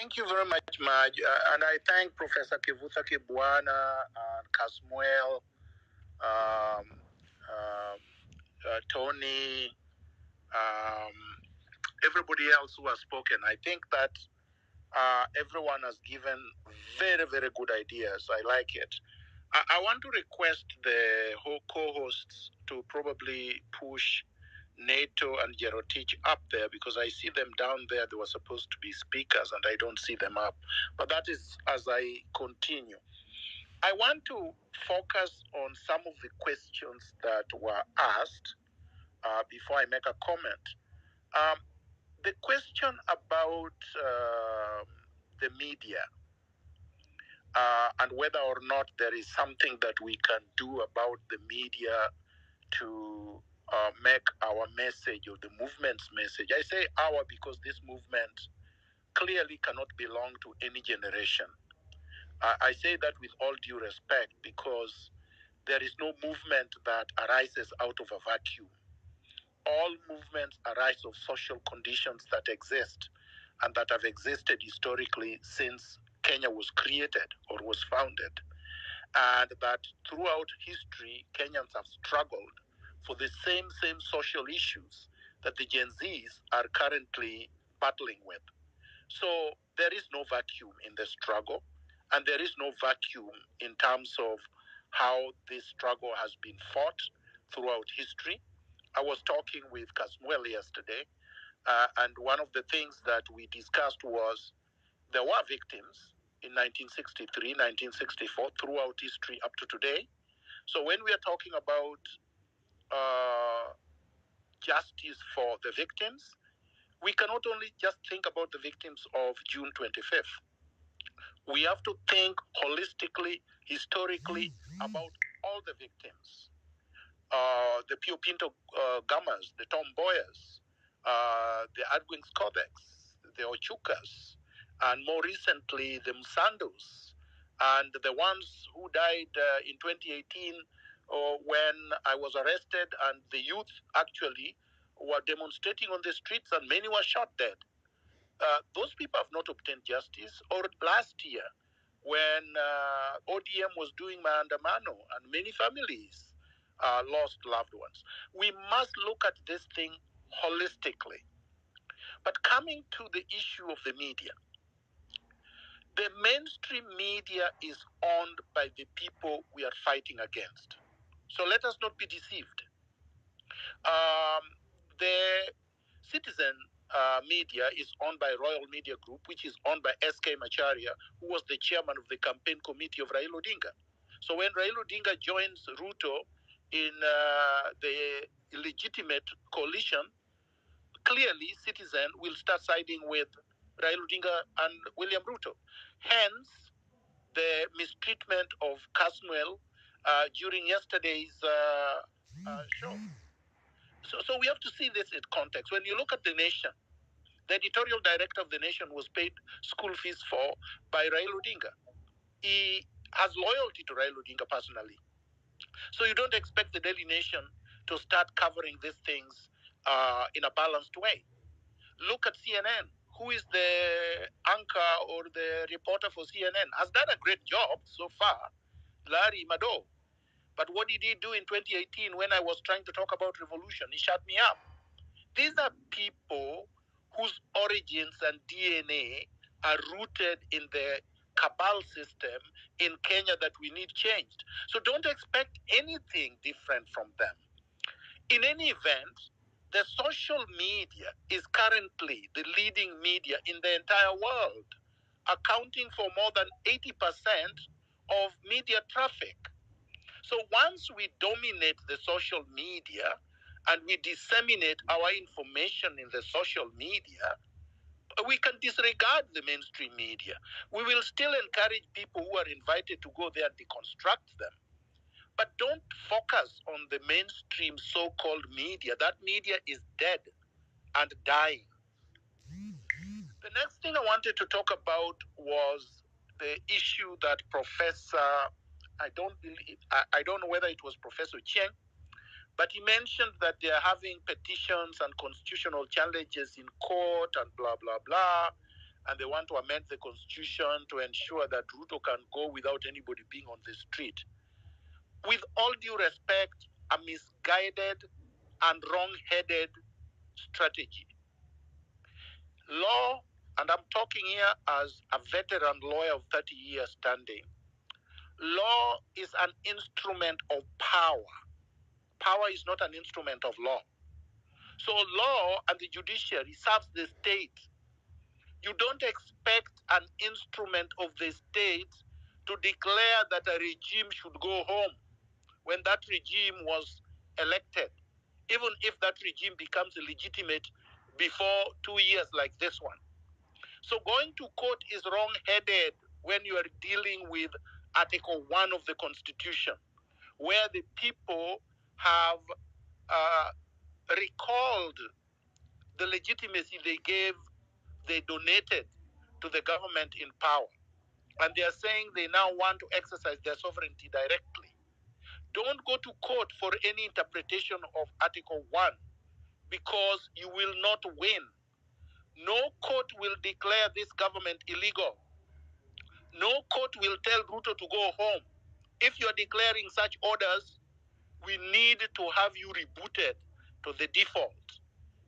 Thank you very much, Maj. And I thank Professor Kivuta Kibwana and Casmuel, um, Tony, um, everybody else who has spoken. I think that everyone has given very, very good ideas. I like it. I want to request the whole co-hosts to probably push NATO and Gerotich up there, because I see them down there. They were supposed to be speakers and I don't see them up. But that is as I continue. I want to focus on some of the questions that were asked before I make a comment. The question about the media and whether or not there is something that we can do about the media to make our message, or the movement's message. I say our because this movement clearly cannot belong to any generation. I say that with all due respect, because there is no movement that arises out of a vacuum. All movements arise of social conditions that exist and that have existed historically since Kenya was created or was founded. And that throughout history, Kenyans have struggled for the same social issues that the Gen Zs are currently battling with. So there is no vacuum in the struggle, and there is no vacuum in terms of how this struggle has been fought throughout history. I was talking with Casmuel yesterday, and one of the things that we discussed was there were victims in 1963, 1964, throughout history up to today. So when we are talking about justice for the victims, we cannot only just think about the victims of June 25th. We have to think holistically, historically, about all the victims. The Pio Pinto Gamas, the Tom Boyers, the Adwings Codex, the Ochukas, and more recently the Musandos, and the ones who died in 2018 when I was arrested, and the youth actually were demonstrating on the streets and many were shot dead. Those people have not obtained justice. Or last year, when ODM was doing Maandamano and many families lost loved ones. We must look at this thing holistically. But coming to the issue of the media, the mainstream media is owned by the people we are fighting against. So let us not be deceived. The Citizen media is owned by Royal Media Group, which is owned by SK Macharia, who was the chairman of the campaign committee of Raila Odinga. So when Raila Odinga joins Ruto in the illegitimate coalition, clearly Citizen will start siding with Raila Odinga and William Ruto. Hence, the mistreatment of Casmuel during yesterday's show. So we have to see this in context. When you look at The Nation, the editorial director of The Nation was paid school fees for by Raila Odinga. He has loyalty to Raila Odinga personally. So you don't expect the Daily Nation to start covering these things in a balanced way. Look at CNN. Who is the anchor or the reporter for CNN? Has done a great job so far, Larry Madowo. But what did he do in 2018 when I was trying to talk about revolution? He shut me up. These are people whose origins and DNA are rooted in the cabal system in Kenya that we need changed. So don't expect anything different from them. In any event, the social media is currently the leading media in the entire world, accounting for more than 80% of media traffic. So once we dominate the social media and we disseminate our information in the social media, we can disregard the mainstream media. We will still encourage people who are invited to go there and deconstruct them. But don't focus on the mainstream so-called media. That media is dead and dying. The next thing I wanted to talk about was the issue that I don't know whether it was Professor Cheng, but he mentioned that they are having petitions and constitutional challenges in court and blah, blah, blah. and they want to amend the constitution to ensure that Ruto can go without anybody being on the street. With all due respect, a misguided and wrong-headed strategy. Law, and I'm talking here as a veteran lawyer of 30 years standing, law is an instrument of power. Power is not an instrument of law. So law and the judiciary serves the state. You don't expect an instrument of the state to declare that a regime should go home when that regime was elected, even if that regime becomes legitimate before 2 years like this one. So going to court is wrong-headed when you are dealing with Article 1 of the Constitution, where the people have recalled the legitimacy they donated to the government in power. And they are saying they now want to exercise their sovereignty directly. Don't go to court for any interpretation of Article 1 because you will not win. No court will declare this government illegal. No court will tell Ruto to go home. If you're declaring such orders, we need to have you rebooted to the default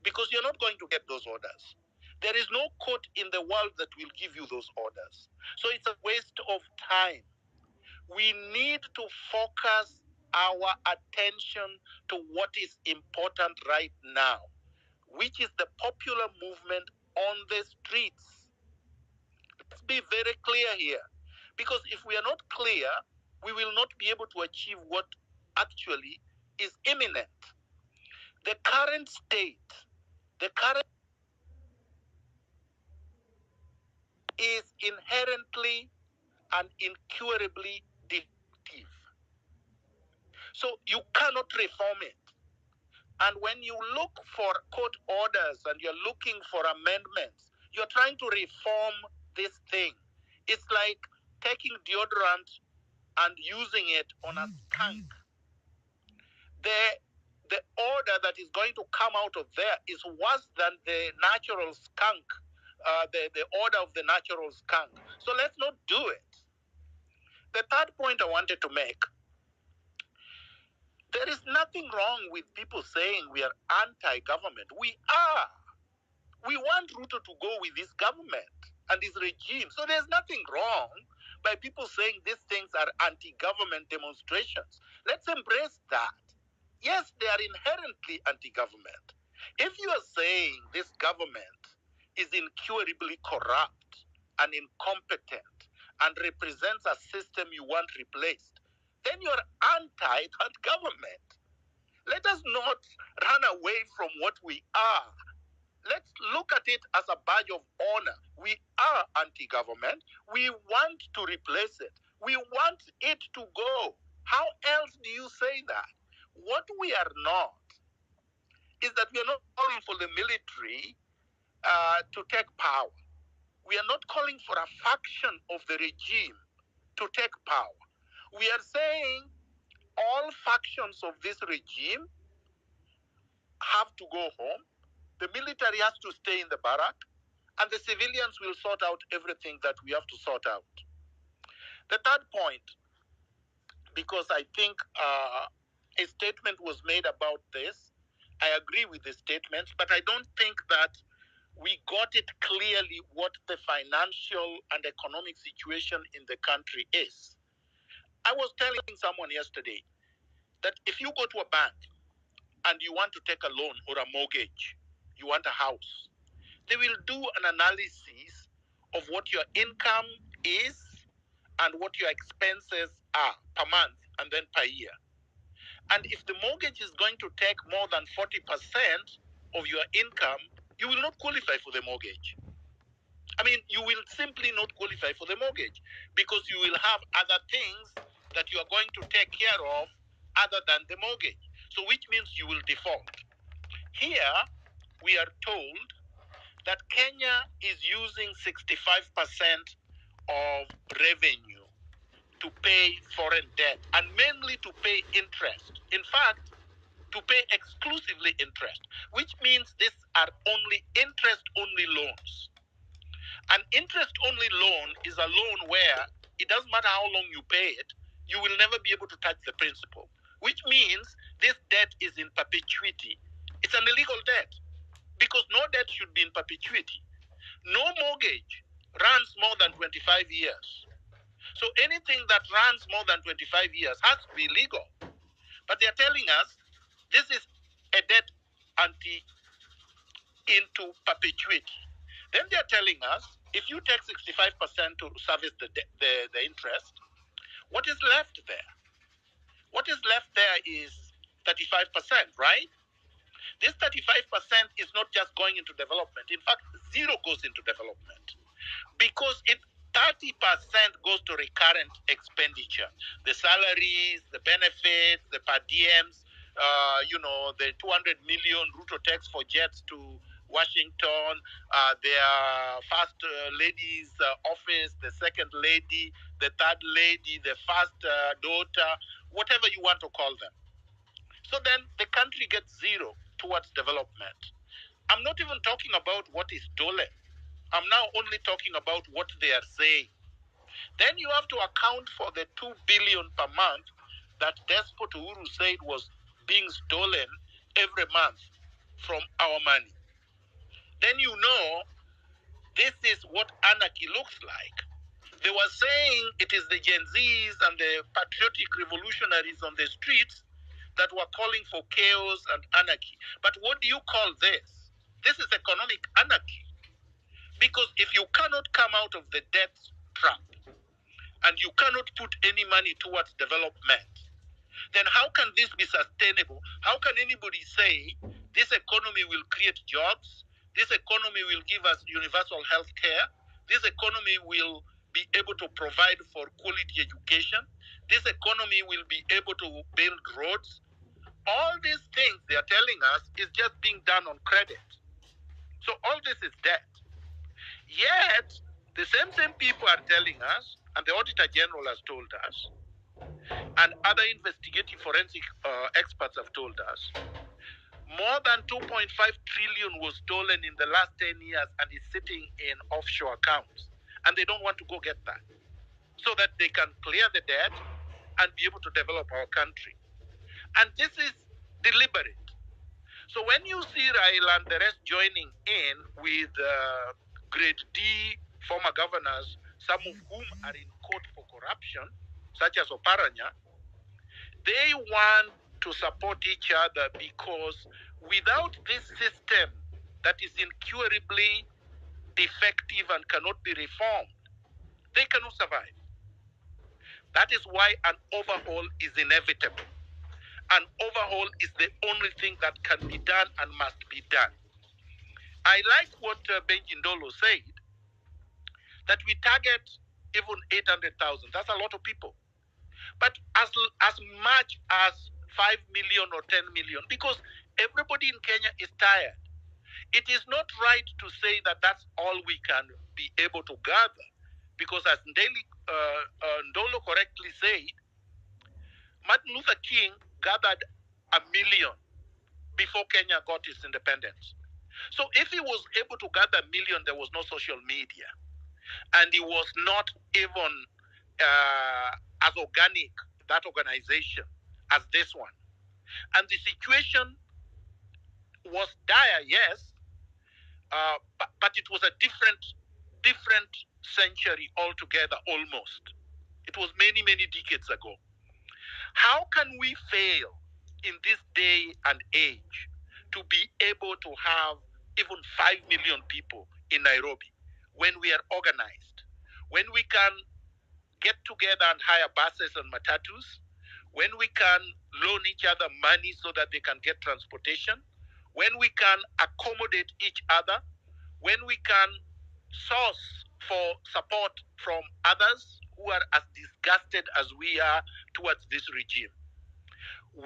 because you're not going to get those orders. There is no court in the world that will give you those orders. So it's a waste of time. We need to focus our attention to what is important right now, which is the popular movement on the streets. Let's be very clear here, because if we are not clear, we will not be able to achieve what actually is imminent. The current state, is inherently and incurably defective. So you cannot reform it. And when you look for court orders and you're looking for amendments, you're trying to reform this thing. It's like taking deodorant and using it on a skunk. The order that is going to come out of there is worse than the natural skunk, the order of the natural skunk. So let's not do it. The third point I wanted to make, there is nothing wrong with people saying we are anti-government. We are. We want Ruto to go with this government and this regime. So there's nothing wrong by people saying these things are anti-government demonstrations. Let's embrace that. Yes, they are inherently anti-government. If you are saying this government is incurably corrupt and incompetent and represents a system you want replaced, then you're anti that government. Let us not run away from what we are. Let's look at it as a badge of honor. We are anti-government. We want to replace it. We want it to go. How else do you say that? What we are not is that we are not calling for the military to take power. We are not calling for a faction of the regime to take power. We are saying all factions of this regime have to go home. The military has to stay in the barrack, and the civilians will sort out everything that we have to sort out. The third point, because I think a statement was made about this, I agree with the statement, but I don't think that we got it clearly what the financial and economic situation in the country is. I was telling someone yesterday that if you go to a bank and you want to take a loan or a mortgage, you want a house, they will do an analysis of what your income is and what your expenses are per month and then per year. And if the mortgage is going to take more than 40% of your income, you will not qualify for the mortgage. I mean, you will simply not qualify for the mortgage because you will have other things that you are going to take care of other than the mortgage. So which means you will default. Here, we are told that Kenya is using 65% of revenue to pay foreign debt and mainly to pay interest. In fact, to pay exclusively interest, which means these are only interest-only loans. An interest-only loan is a loan where it doesn't matter how long you pay it, you will never be able to touch the principal, which means this debt is in perpetuity. It's an illegal debt because no debt should be in perpetuity. No mortgage runs more than 25 years. So anything that runs more than 25 years has to be legal. But they're telling us this is a debt into perpetuity. Then they're telling us if you take 65% to service the interest, what is left there? What is left there is 35%, right? This 35% is not just going into development. In fact, zero goes into development because 30% goes to recurrent expenditure, the salaries, the benefits, the per diems, the 200 million Ruto takes for jets to Washington, their first lady's office, the second lady, the third lady, the first daughter, whatever you want to call them. So then the country gets zero towards development. I'm not even talking about what is stolen. I'm now only talking about what they are saying. Then you have to account for the 2 billion per month that Despot Uhuru said was being stolen every month from our money. Then you know this is what anarchy looks like. They were saying it is the Gen Zs and the patriotic revolutionaries on the streets that were calling for chaos and anarchy. But what do you call this? This is economic anarchy. Because if you cannot come out of the debt trap and you cannot put any money towards development, then how can this be sustainable? How can anybody say this economy will create jobs? This economy will give us universal health care. This economy will be able to provide for quality education. This economy will be able to build roads. All these things they are telling us is just being done on credit. So all this is debt. Yet, the same people are telling us, and the Auditor General has told us, and other investigative forensic experts have told us, more than 2.5 trillion was stolen in the last 10 years and is sitting in offshore accounts. And they don't want to go get that so that they can clear the debt and be able to develop our country. And this is deliberate. So when you see Raila and the rest joining in with grade D former governors, some of whom are in court for corruption, such as Oparanya, they want to support each other because without this system that is incurably defective and cannot be reformed, they cannot survive. That is why an overhaul is inevitable. An overhaul is the only thing that can be done and must be done. I like what Benji Ndolo said, that we target even 800,000. That's a lot of people. But as much as 5 million or 10 million, because everybody in Kenya is tired. It is not right to say that that's all we can be able to gather, because as Ndolo correctly said, Martin Luther King gathered 1 million before Kenya got its independence. So if he was able to gather 1 million, there was no social media. And he was not even as organic, that organization, as this one. And the situation was dire, yes, but it was a different century altogether, almost. It was many, many decades ago. How can we fail in this day and age to be able to have even 5 million people in Nairobi when we are organized, when we can get together and hire buses and matatus, when we can loan each other money so that they can get transportation, when we can accommodate each other, when we can source for support from others who are as disgusted as we are towards this regime.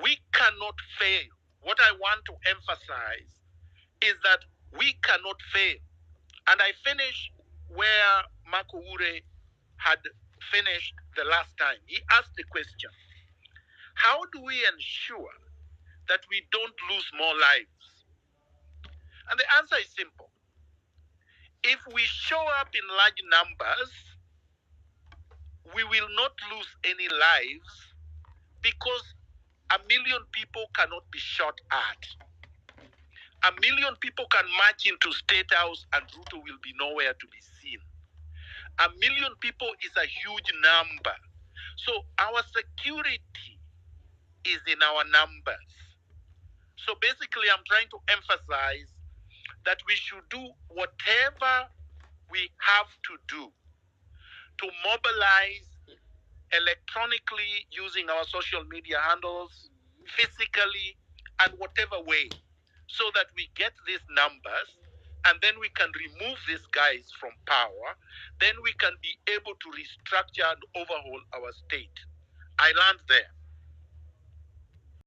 We cannot fail. What I want to emphasize is that we cannot fail. And I finish where Marco Ure had finished the last time. He asked the question, how do we ensure that we don't lose more lives? And the answer is simple. If we show up in large numbers, we will not lose any lives because a million people cannot be shot at. A million people can march into State House and Ruto will be nowhere to be seen. A million people is a huge number. So our security is in our numbers. So basically, I'm trying to emphasize that we should do whatever we have to do to mobilize electronically using our social media handles, physically, and whatever way, so that we get these numbers and then we can remove these guys from power. Then we can be able to restructure and overhaul our state. I land there.